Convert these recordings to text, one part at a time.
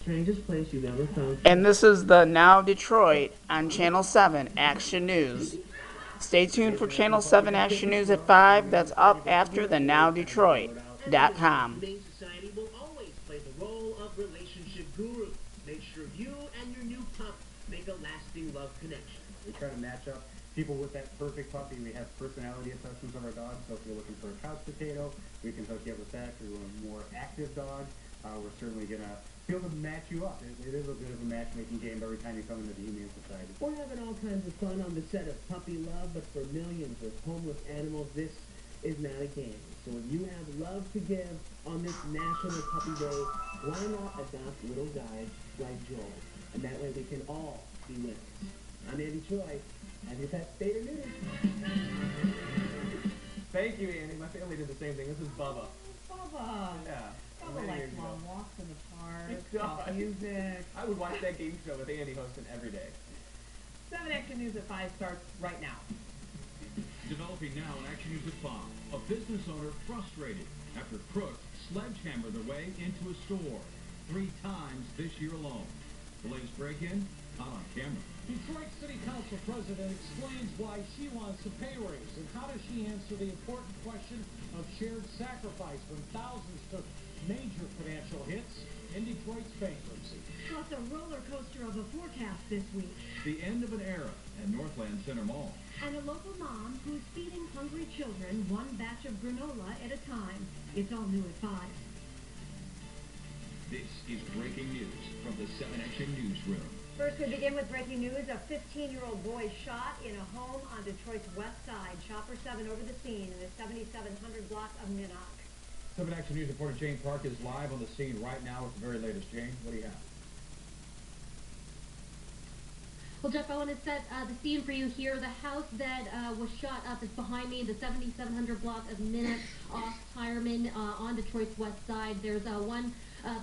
Strangest place you've ever found. And this is the Now Detroit on Channel 7 Action News. Stay tuned for Channel 7 Action News at 5. That's up after the NowDetroit.com. Humane Society will always play the role of relationship guru. Make sure you and your new pup make a lasting love connection. We try to match up people with that perfect puppy. We have personality assessments of our dogs, so if you're looking for a couch potato, we can hook you up with that. If you're a more active dog, we're certainly going to be able to match you up. It is a bit of a matchmaking game every time you come into the Humane Society. We're having all kinds of fun on the set of Puppy Love, but for millions of homeless animals, this is not a game. So if you have love to give on this National Puppy Day, why not adopt little guys like Joel? And that way we can all be winners. I'm Andy Troy. Have your pet spayed or neutered. Thank you, Andy. My family did the same thing. This is Bubba. Bubba. Yeah. Bubba likes long walks in the park, He does. soft music. I would watch that game show with Andy hosting every day. 7 Action News at 5 starts right now. Developing now in Action News at 5. A business owner frustrated after crooks sledgehammered their way into a store 3 times this year alone. The latest break-in, caught on camera. Detroit City Council President explains why she wants a pay raise, and how does she answer the important question of shared sacrifice when thousands took major financial hits in Detroit's bankruptcy. Plus a roller coaster of a forecast this week. The end of an era at Northland Center Mall. And a local mom who's feeding hungry children one batch of granola at a time. It's all new at 5. This is breaking news from the 7 Action Newsroom. First, we begin with breaking news. A 15-year-old boy shot in a home on Detroit's west side. Shopper 7 over the scene in the 7700 block of Minnock. 7 Action News reporter Jane Park is live on the scene right now with the very latest. Jane, what do you have? Well, Jeff, I want to set the scene for you here. The house that was shot up is behind me, the 7700 block of Minnock off Tireman on Detroit's west side. There's one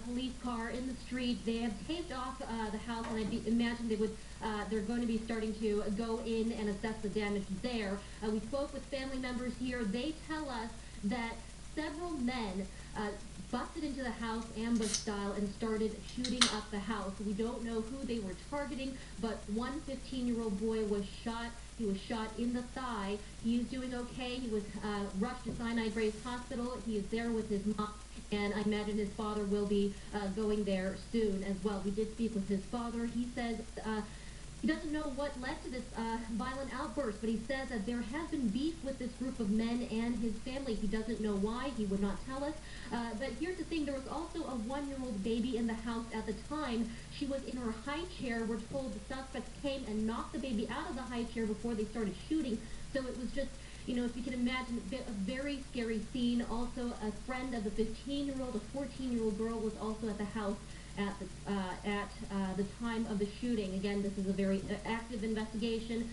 police car in the street. They have taped off the house, and I imagine they're going to be starting to go in and assess the damage there. We spoke with family members here. They tell us that several men busted into the house ambush style and started shooting up the house. We don't know who they were targeting, but one 15-year-old boy was shot. He was shot in the thigh. He is doing okay. He was rushed to Sinai Grace Hospital. He is there with his mom, and I imagine his father will be going there soon as well. We did speak with his father. He says he doesn't know what led to this violent outburst, but he says that there has been beef with this group of men and his family. He doesn't know why. He would not tell us. But here's the thing. There was also a 1-year-old baby in the house at the time. She was in her high chair. We're told the suspects came and knocked the baby out of the high chair before they started shooting. So it was just, you know, if you can imagine, a very scary scene. Also, a friend of the 15-year-old, a 14-year-old girl was also at the house at the time of the shooting. Again, this is a very active investigation.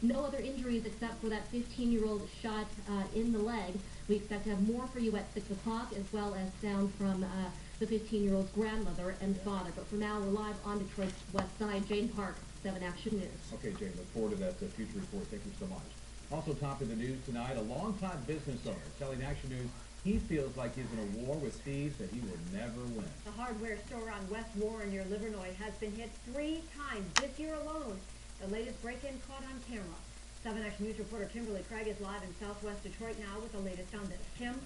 No other injuries except for that 15-year-old shot in the leg. We expect to have more for you at 6 o'clock, as well as sound from the 15-year-old's grandmother and father. But for now, we're live on Detroit's west side. Jane Park, 7 Action News. Okay, Jane, look forward to that future report. Thank you so much. Also topping the news tonight, a longtime business owner telling Action News he feels like he's in a war with thieves that he will never win. The hardware store on West Warren near Livernois has been hit 3 times this year alone. The latest break-in caught on camera. 7 Action News reporter Kimberly Craig is live in southwest Detroit now with the latest on this. Kim?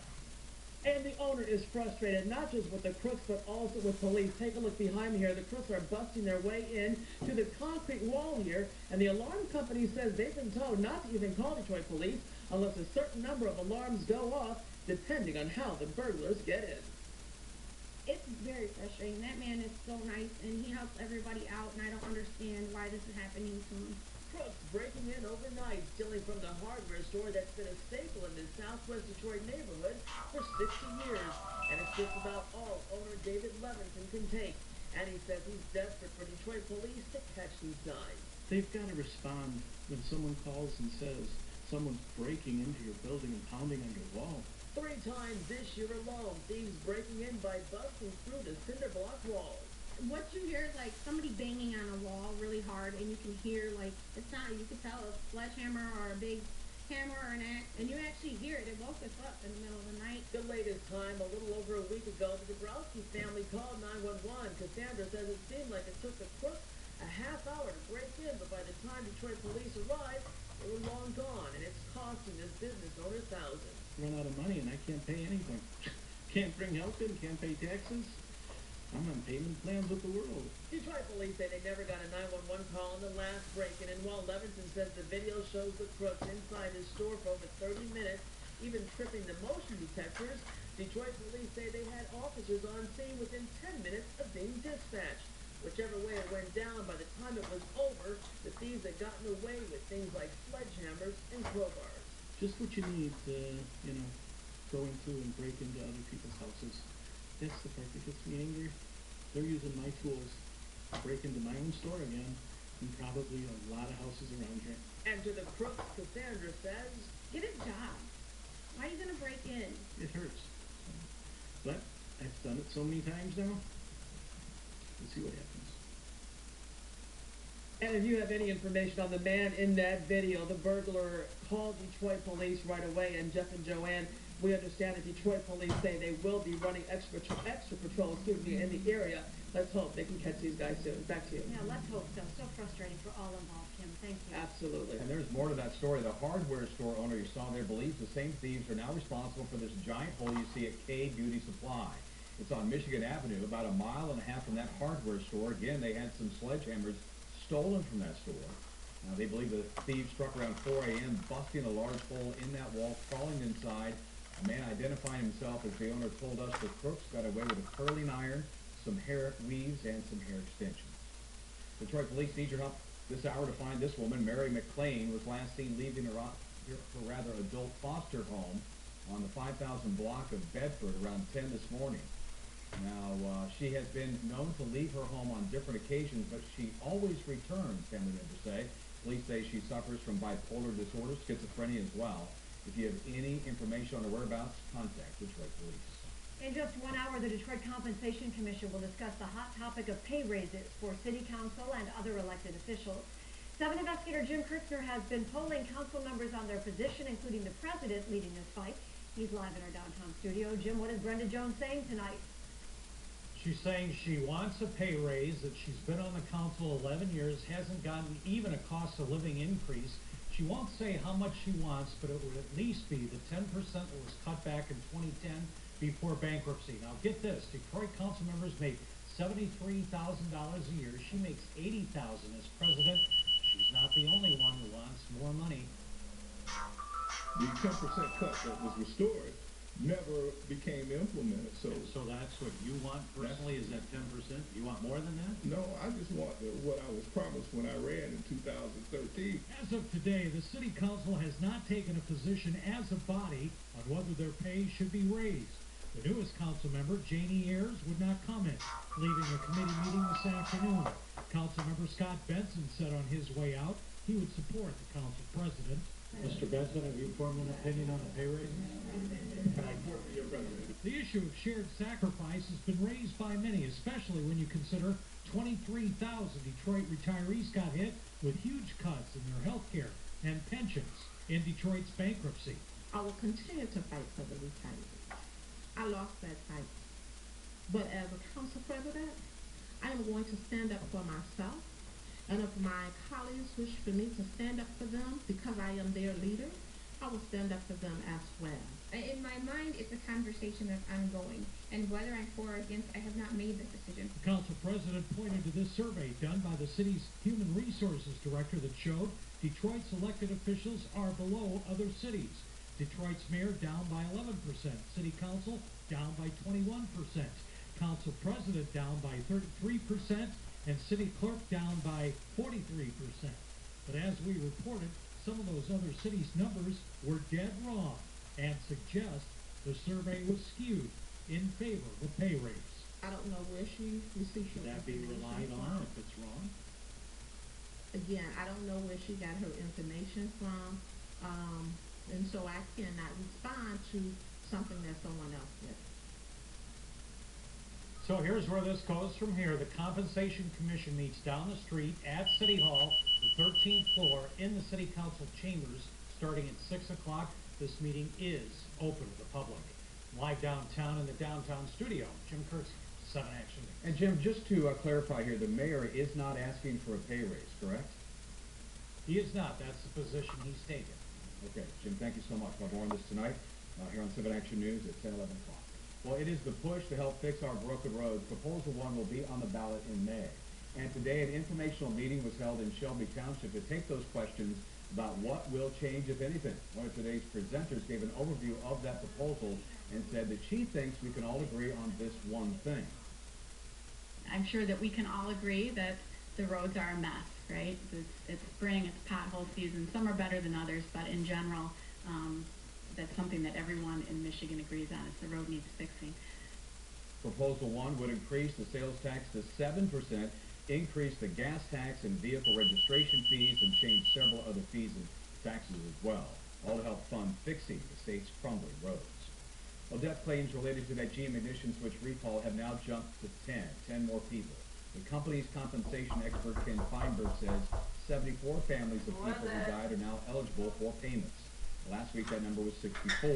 And the owner is frustrated, not just with the crooks, but also with police. Take a look behind me here. The crooks are busting their way in to the concrete wall here, and the alarm company says they've been told not to even call Detroit police unless a certain number of alarms go off, depending on how the burglars get in. It's very frustrating. That man is so nice, and he helps everybody out, and I don't understand why this is happening to him. Crooks breaking in overnight, stealing from the hardware store that's been a staple in the southwest Detroit neighborhood for 60 years. And it's just about all owner David Levinson can take. And he says he's desperate for Detroit police to catch these guys. They've got to respond when someone calls and says someone's breaking into your building and pounding on your wall. 3 times this year alone, thieves breaking in by busting through the cinder block walls. What you hear is like somebody banging on a wall really hard, and you can hear like, it's not, you can tell a sledgehammer or a big camera or an act, and you actually hear it. It woke us up in the middle of the night. The latest time, a little over a week ago, the Dabrowski family called 911. Cassandra says it seemed like it took the crooks a half hour to break in, but by the time Detroit police arrived, they were long gone, and it's costing this business owner thousands. Run out of money and I can't pay anything. Can't bring help in, can't pay taxes. I'm on payment plans with the world. Detroit police say they never got a 911 call on the last break-in, and while Levinson says the video shows the crooks inside his store for over 30 minutes, even tripping the motion detectors, Detroit police say they had officers on scene within 10 minutes of being dispatched. Whichever way it went down, by the time it was over, the thieves had gotten away with things like sledgehammers and crowbars. Just what you need to, going through and break into other people's houses. That's the part that gets me angry. They're using my tools to break into my own store again, and probably a lot of houses around here. And to the crooks, Cassandra says, Get a job. Why are you gonna break in? It hurts. But I've done it so many times now. We'll see what happens. and if you have any information on the man in that video, the burglar called Detroit police right away, and Jeff and Joanne, we understand that Detroit police say they will be running extra patrols, in the area. Let's hope they can catch these guys soon. Back to you. Yeah, let's hope so. So frustrating for all involved, Kim. Thank you. Absolutely. And there's more to that story. The hardware store owner you saw there believes the same thieves are now responsible for this giant hole you see at K Beauty Supply. It's on Michigan Avenue, about a mile and a half from that hardware store. Again, they had some sledgehammers stolen from that store. They believe the thieves struck around 4 a.m., busting a large hole in that wall, crawling inside. A man identifying himself as the owner told us the crooks got away with a curling iron, some hair weaves, and some hair extensions. Detroit police need your help this hour to find this woman. Mary McLean was last seen leaving her rather adult foster home on the 5000 block of Bedford around 10 this morning. Now, she has been known to leave her home on different occasions, but she always returns, family members say. Police say she suffers from bipolar disorder, schizophrenia as well. If you have any information on her whereabouts, contact Detroit Police. In just 1 hour, the Detroit Compensation Commission will discuss the hot topic of pay raises for city council and other elected officials. 7 investigator Jim Kritzner has been polling council members on their position, including the president leading this fight. He's live in our downtown studio. Jim, what is Brenda Jones saying tonight? She's saying she wants a pay raise, that she's been on the council 11 years, hasn't gotten even a cost of living increase. She won't say how much she wants, but it would at least be the 10% that was cut back in 2010 before bankruptcy. Now get this, Detroit council members make $73,000 a year. She makes $80,000 as president. She's not the only one who wants more money. The 10% cut that was restored never became implemented. So that's what you want personally, is that 10%? You want more than that? No, I just want what I was promised when I ran in 2013. As of today, the city council has not taken a position as a body on whether their pay should be raised. The newest council member, Janie Ayers, would not comment, leaving the committee meeting this afternoon. Council member Scott Benson said on his way out he would support the council president. Mr. Benson, have you formed an opinion on the pay raise? The issue of shared sacrifice has been raised by many, especially when you consider 23,000 Detroit retirees got hit with huge cuts in their health care and pensions in Detroit's bankruptcy. I will continue to fight for the retirees. I lost that fight. But as a council president, I am going to stand up for myself. And if my colleagues wish for me to stand up for them because I am their leader, I will stand up for them as well. In my mind, it's a conversation that's ongoing, and whether I'm for or against, I have not made this decision. The council president pointed to this survey done by the city's human resources director that showed Detroit's elected officials are below other cities. Detroit's mayor down by 11%, city council down by 21%, council president down by 33%, and city clerk down by 43%. But as we reported, some of those other cities' numbers were dead wrong and suggest the survey was skewed in favor of a pay raise. I don't know where she received Should that be relied on if it's wrong? Again, I don't know where she got her information from, and so I cannot respond to something that someone else did. So here's where this goes from here. The Compensation Commission meets down the street at City Hall, the 13th floor, in the City Council chambers, starting at 6 o'clock. This meeting is open to the public. Live downtown in the downtown studio, Jim Kurtz, 7 Action News. And Jim, just to clarify here, the mayor is not asking for a pay raise, correct? He is not. That's the position he's taken. Okay, Jim, thank you so much. We'll have more on this tonight here on 7 Action News at 10, 11 o'clock. Well, it is the push to help fix our broken roads. Proposal 1 will be on the ballot in May. And today an informational meeting was held in Shelby Township to take those questions about what will change, if anything. One of today's presenters gave an overview of that proposal and said that she thinks we can all agree on this one thing. I'm sure that we can all agree that the roads are a mess, right? It's spring, it's pothole season. Some are better than others, but in general, that's something that everyone in Michigan agrees on. It's the road needs fixing. Proposal 1 would increase the sales tax to 7%, increase the gas tax and vehicle registration fees, and change several other fees and taxes as well, all to help fund fixing the state's crumbling roads. Well, death claims related to that GM ignition switch recall have now jumped to 10 more people. The company's compensation expert Ken Feinberg says 74 families of people who died are now eligible for payments. Last week that number was 64.